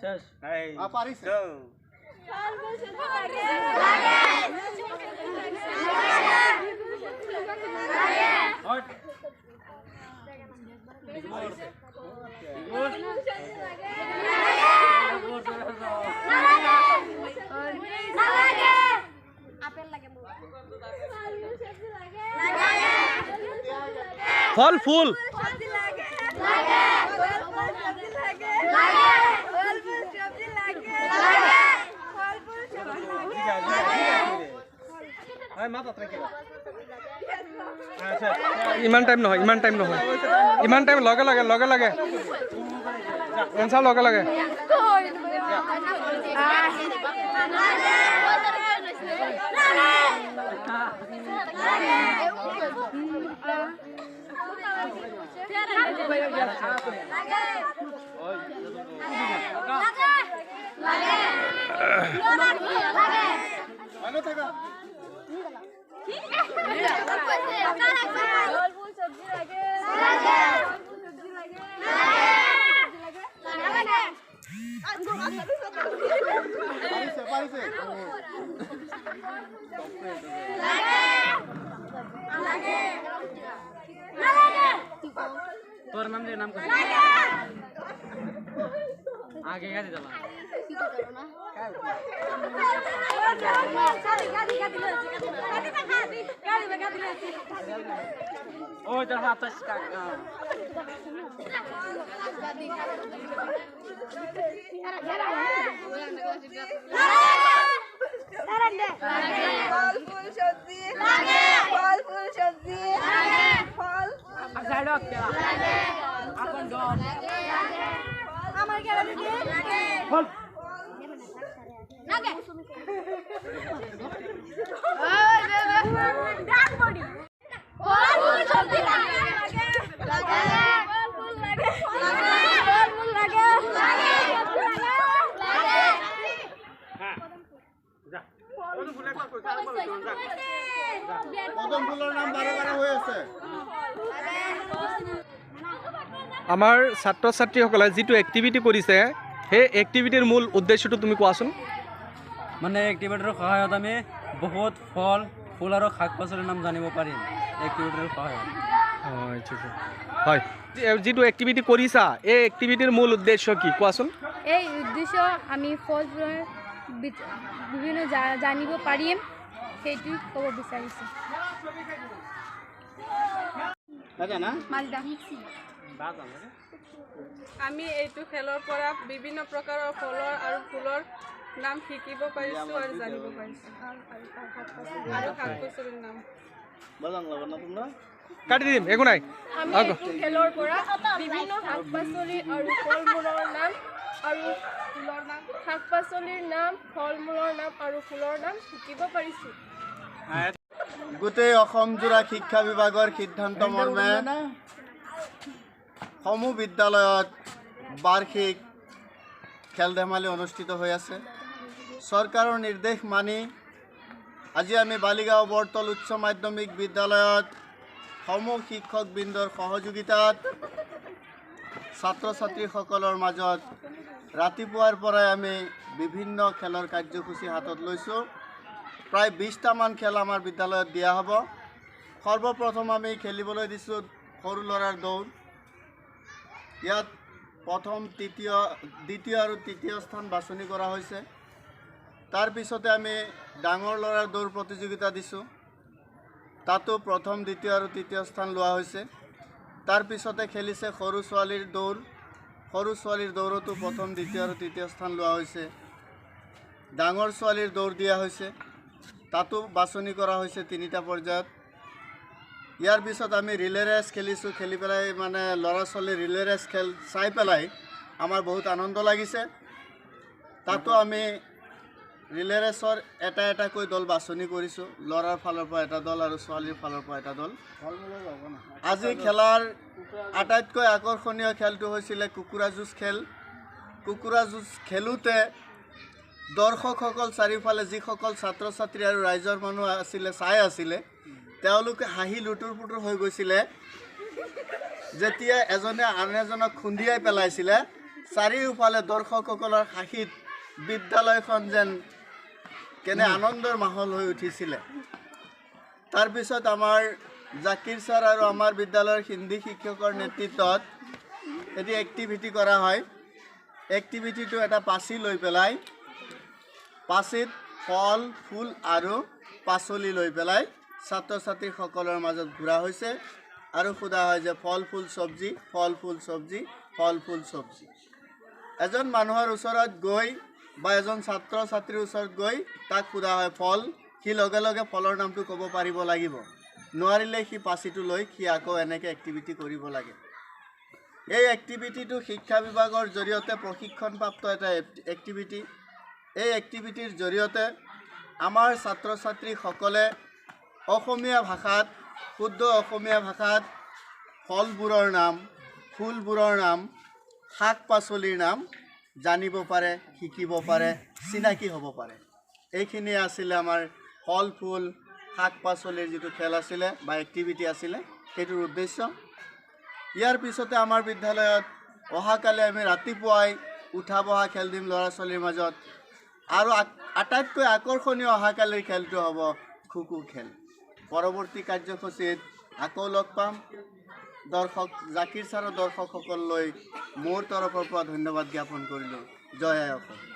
শেষ পারিস ফল ফুল ইমান টাইম নহয় ইমান টাইম লগে লাগে এনসার লগে লাগে তোর নাম যে নাম आगे क्या दे दला ओ इधर हाथ का फल फूल सब्जी फल साइड क्या अपन दो আমার কি লাগে फल লাগে ওই ডান বডি ফল ফুল সবজি লাগে ফল ফুল লাগে ফল ফুল লাগে হ্যাঁ যা কত ফুল একবার কই কদম ফুলের নাম বারে বারে হয়ে আছে আমাৰ ছাত্ৰ ছাত্ৰীসকলে যিটো এক্টিভিটি কৰিছে সেই এক্টিভিটিৰ মূল উদ্দেশ্যটো তুমি কোৱাচোন মানে এক্টিভিটিৰ সহায়ত আমি বহুত ফল ফুল আৰু শাক পাচলিৰ নাম জানিব পাৰিম এক্টিভিটিৰ সহায়ত হয় ঠিক হয় যিটো এক্টিভিটি কৰিছা এই এক্টিভিটিৰ মূল উদ্দেশ্য কি কোৱাচোন এই উদ্দেশ্য আমি ফলবোৰৰ বিভিন্ন জানিব পাৰিম সেইটো ক'ব বিচাৰিছোঁ আমি এইটো খেলৰ পৰা বিভিন্ন প্ৰকাৰৰ ফলৰ আৰু ফুলৰ নাম শিকিব পাৰিছোঁ আৰু জানিব পাৰিছোঁ আৰু শাক পাচলিৰ নাম কাটি দিম একো নাই আমি এইটো খেলৰ পৰা বিভিন্ন শাক পাচলি আৰু ফল মূলৰ নাম আৰু ফুলৰ নাম শাক পাচলিৰ নাম ফল মূলৰ নাম আৰু ফুলৰ নাম শিকিব পাৰিছোঁ গোটেই অসম জোড়া শিক্ষা বিভাগৰ সিদ্ধান্ত মৰ্মে সমূহ বিদ্যালয়ত বাৰ্ষিক খেল ধেমালি অনুষ্ঠিত হৈ আছে চৰকাৰৰ নিৰ্দেশ মানি আজি আমি বালিগাঁও বৰতল উচ্চ মাধ্যমিক বিদ্যালয়ত সমূহ শিক্ষকবৃন্দৰ সহযোগিতাত ছাত্ৰ ছাত্ৰীসকলৰ মাজত ৰাতিপুৱাৰ পৰাই আমি বিভিন্ন খেলৰ কাৰ্যসূচী হাতত লৈছোঁ প্ৰায় 20টামান খেল আমাৰ বিদ্যালয়ত দিয়া হ'ব সৰ্বপ্ৰথম আমি খেলিবলৈ দিছোঁ সৰু ল'ৰাৰ দৌৰ ইয়াত প্ৰথম দ্বিতীয় আৰু তৃতীয় স্থান বাছনি কৰা হৈছে তাৰ পিছতে আমি ডাঙৰ ল'ৰাৰ দৌৰ প্ৰতিযোগিতা দিছোঁ তাতো প্ৰথম দ্বিতীয় আৰু তৃতীয় স্থান লোৱা হৈছে তাৰ পিছতে খেলিছে সৰু ছোৱালীৰ দৌৰতো প্ৰথম দ্বিতীয় আৰু তৃতীয় স্থান লোৱা হৈছে ডাঙৰ ছোৱালীৰ দৌৰ দিয়া হৈছে তাতো বাছনি কৰা হৈছে 3টা পৰ্যায়ত ইয়াৰ পিছত আমি ৰিলে ৰেচ খেলিছোঁ খেলি পেলাই মানে ল'ৰা ছোৱালী ৰিলে ৰেচ খেল চাই পেলাই আমাৰ বহুত আনন্দ লাগিছে তাতো আমি ৰিলে ৰেচৰ এটাকৈ দল বাছনি কৰিছোঁ ল'ৰাৰ ফালৰ পৰা এটা দল আৰু ছোৱালীৰ ফালৰ পৰা এটা দল আজি খেলাৰ আটাইতকৈ আকৰ্ষণীয় খেলটো হৈছিলে কুকুৰা যুঁজ খেল কুকুৰা যুঁজ খেলোঁতে দৰ্শকসকল চাৰিওফালে যিসকল ছাত্ৰ ছাত্ৰী আৰু ৰাইজৰ মানুহ আছিলে চাই আছিলে তেওঁলোকে হাঁহি লুটুৰ পুটুৰ হৈ গৈছিলে যেতিয়া এজনে আন এজনক খুন্দিয়াই পেলাইছিলে চাৰিওফালে দৰ্শকসকলৰ হাঁহিত বিদ্যালয়খন যেন কেনে আনন্দৰ মাহল হৈ উঠিছিলে। তাৰপিছত আমাৰ জাকিৰ ছাৰ আৰু আমাৰ বিদ্যালয়ৰ হিন্দী শিক্ষকৰ নেতৃত্বত এটি এক্টিভিটি কৰা হয়। এক্টিভিটিটো এটা পাচি লৈ পেলাই পাচিত ফল ফুল আৰু পাচলি লৈ পেলাই ছাত্ৰ ছাত্ৰীসকলৰ মাজত ঘূৰা হৈছে আৰু সোধা হয় যে ফল ফুল চব্জি ফল ফুল চব্জি ফল ফুল চব্জি। এজন মানুহৰ ওচৰত গৈ বা এজন ছাত্ৰ ছাত্ৰীৰ ওচৰত গৈ তাক সোধা হয় ফল, সি লগে লগে ফলৰ নামটো ক'ব পাৰিব লাগিব, নোৱাৰিলে সি পাচিটো লৈ সি আকৌ এনেকৈ এক্টিভিটি কৰিব লাগে। এই এক্টিভিটিটো শিক্ষা বিভাগৰ জৰিয়তে প্ৰশিক্ষণপ্ৰাপ্ত এটা এক্টিভিটি। এই এক্টিভিটিৰ জৰিয়তে আমাৰ ছাত্ৰ ছাত্ৰীসকলে অসমীয়া ভাষাত শুদ্ধ অসমীয়া ভাষাত ফলবোৰৰ নাম, ফুলবোৰৰ নাম, শাক পাচলিৰ নাম জানিব পাৰে, শিকিব পাৰে, চিনাকি হ'ব পাৰে। এইখিনিয়ে আছিলে আমাৰ ফল ফুল শাক পাচলিৰ যিটো খেল আছিলে বা এক্টিভিটি আছিলে সেইটোৰ উদ্দেশ্য। ইয়াৰ পিছতে আমাৰ বিদ্যালয়ত অহাকালি আমি ৰাতিপুৱাই উঠা বহা খেল দিম ল'ৰা ছোৱালীৰ মাজত, আৰু আটাইতকৈ আকৰ্ষণীয় অহাকালিৰ খেলটো হ'ব খো-খো খেল। পৰৱৰ্তী কাৰ্যসূচীত আকৌ লগ পাম। জাকিৰ ছাৰৰ দৰ্শকসকললৈ মোৰ তৰফৰ পৰা ধন্যবাদ জ্ঞাপন কৰিলোঁ। জয় আই অসম।